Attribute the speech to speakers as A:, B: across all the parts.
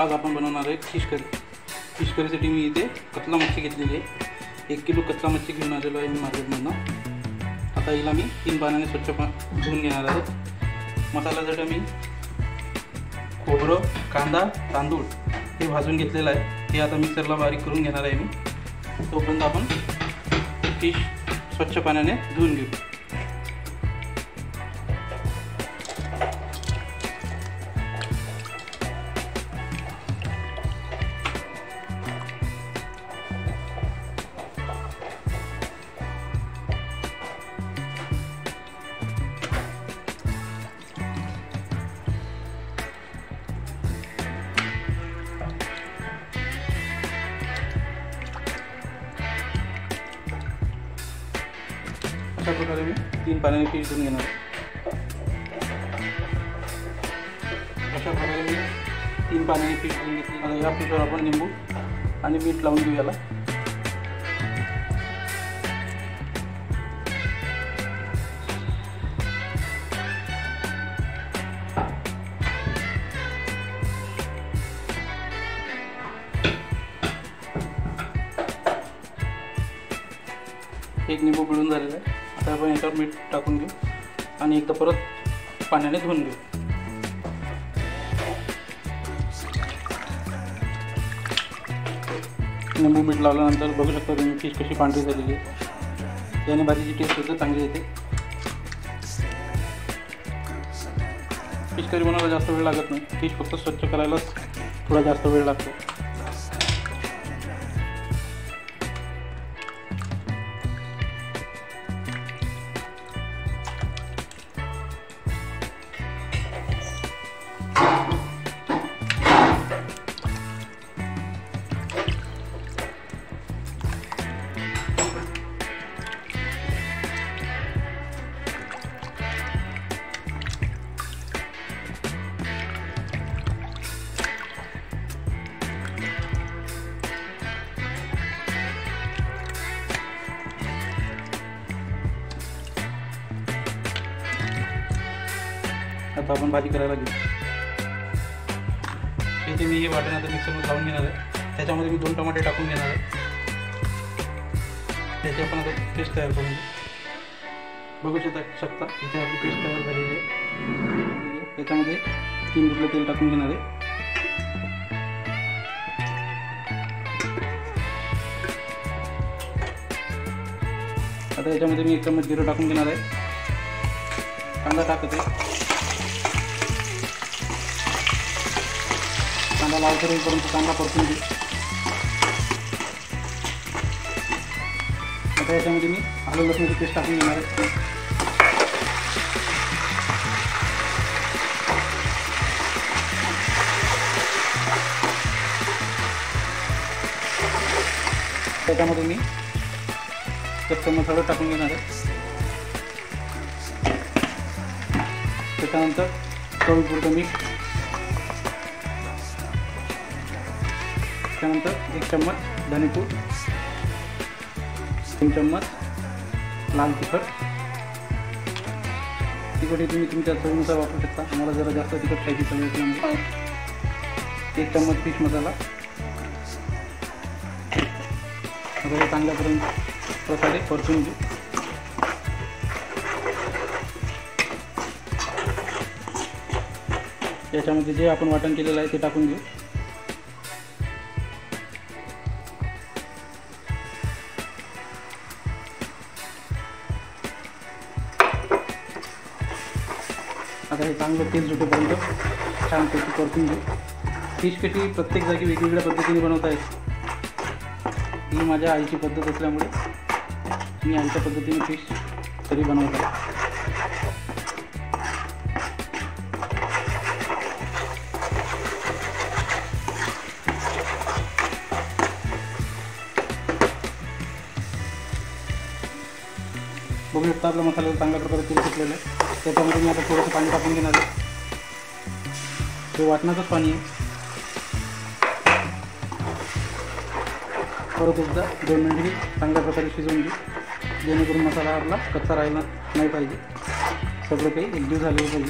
A: आज आपण बनवणार आहे फिश करी. फिश करीसाठी मी इथे कतला मच्छी घेतलेली आहे. 1 किलो कतला मच्छी घेऊन आलेलो आहे मी मार्केटमधून. आता हिला मी 3 पाण्याने स्वच्छ धुवून घेणार आहे. मसाल्यासाठी मी खोबरं, कांदा, तांदूळ हे भाजून घेतलेलं आहे. हे आता मिक्सरला बारीक करून घेणार आहे मी. तोपर्यंत आपण फिश स्वच्छ पाण्याने धुवून घेऊ. अशा प्रकारे मी 3 पाण्याने फिश धुवून घेणार. अशा प्रकारे मी 3 पाण्याने फिश धुवून घेतली. आता या फिशवर आपण लिंबू आणि मीठ लावून घेऊ याला. एक लिंबू पिळून झालेला आहे. आता आपण याच्यावर मीठ टाकून घेऊ आणि एकदा परत पाण्याने धुवून घेऊ. लिंबू मीठ लावल्यानंतर बघू शकता तुम्ही फिश कशी पांढरी झालेली आहे. याने भाजीची टेस्ट सुद्धा चांगली येते. फिश करी बनवायला जास्त वेळ लागत नाही. फिश फक्त स्वच्छ करायलाच थोडा जास्त वेळ लागतो. आता आपण भाजी करायला घेऊ. इथे मी हे वाटण आता मिक्सरमध्ये लावून घेणार आहे. त्याच्यामध्ये मी 2 टमाटे टाकून घेणार आहे. त्याची आपण आता पेस्ट तयार करून घेऊ. बघू शकता इथे आपली पेस्ट तयार झालेली आहे. त्याच्यामध्ये 3 लिटर तेल टाकून घेणार आहे. आता याच्यामध्ये मी 1 चम्मच जिरं टाकून घेणार आहे. कांदा टाकते. कांदा लाल करूनपर्यंत कांदा परतून घेऊ. आता याच्यामध्ये मी आलं लसणाची पेस्ट टाकून घेणार आहे. त्याच्यामध्ये मी कच्चा मसाला टाकून घेणार आहे. त्याच्यानंतर चवीपुरतं मीठ. त्यानंतर 1 चम्मच धनेपूड, 3 चम्मच लाल तिखट. तिखट तुम्ही तुमच्या चवीनुसार वापरू शकता. मला जरा जास्त तिखट खायची सवय असल्यामुळे 1 चम्मच फिश मसाला. आता हे चांगल्यापर्यंत प्रकारे परतून घेऊ. याच्यामध्ये जे आपण वाटण केलेलं आहे ते टाकून घेऊ. आता हे चांगलं तेल सुटेपर्यंत छानपैकी परतून घेऊ. फिश कटी प्रत्येक जागी वेगवेगळ्या पद्धतीने बनवता येते. ही माझ्या आईची पद्धत असल्यामुळे मी आईच्या पद्धतीने फिश करी बनवत आहे. बघू शकता आपल्या मसाल्याला चांगल्या प्रकारे तेल सुटलेलं आहे. त्याच्यामध्ये मी आता थोडंसं पाणी टाकून घेणार आहे. ते वाटणाचंच पाणी आहे. परत एकदा 2 मिनिटे चांगल्या प्रकारे शिजवून घेऊ, जेणेकरून मसाला आपला कच्चा राहिला नाही पाहिजे. सगळं काही एकजीव झालेलं पाहिजे.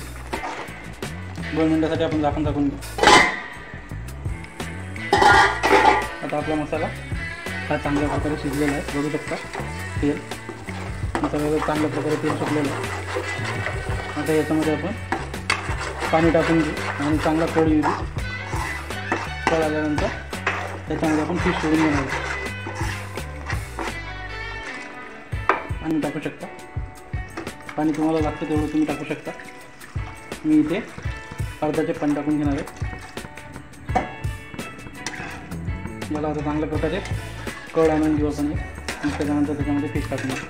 A: 2 मिनिटासाठी आपण झाकून घेऊ. आता आपला मसाला हा चांगल्या प्रकारे शिजलेला आहे, बघू शकता तेल मसाला चांगल्या प्रकारे तेल सुटलेलं आहे. आता याच्यामध्ये आपण पाणी टाकून घेऊ आणि चांगला कढ येऊ देऊ. कढ आल्यानंतर त्याच्यामध्ये आपण फिश सोडून घेणार आहोत. पाणी टाकू शकता, पाणी तुम्हाला लागतं तेवढं तुम्ही टाकू शकता. मी इथे अर्धाचे पाणी टाकून घेणार आहे. मला आता चांगल्या प्रकारे कढ आणून घेऊ आपण आणि त्याच्यानंतर त्याच्यामध्ये फिश टाकून घेऊ.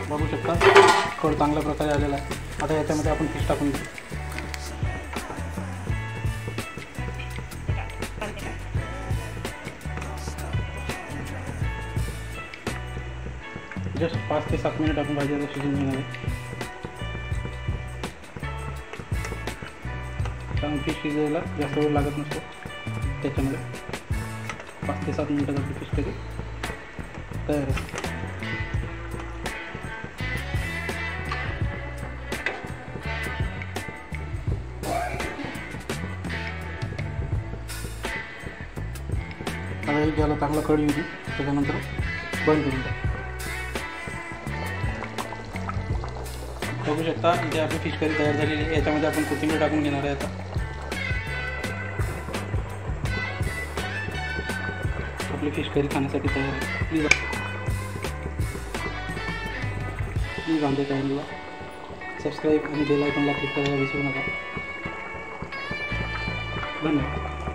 A: बघू शकता कढ चांगल्या प्रकारे आलेला आहे. आता याच्यामध्ये आपण फिश टाकून घेऊ. जस्ट 5 ते 7 मिनिट आपण भाजीला शिजून घेणार आहे. कारण फिश शिजायला जास्त वेळ लागत नसतो, त्याच्यामुळे 5 ते 7 मिनिटात आपली फिश करी तयार आहे. आता याला चांगला कढ येऊ दे, त्याच्यानंतर बंद करून टाक. बघू शकता इथे आपली फिश करी तयार झालेली आहे. याच्यामध्ये आपण कोथिंबीर टाकून घेणार आहे. आता आपली फिश करी खाण्यासाठी तयार आहे. प्लीज आमच्या चॅनलला सबस्क्राईब आणि बेल आयकॉनला क्लिक करायला विसरू नका. धन्यवाद.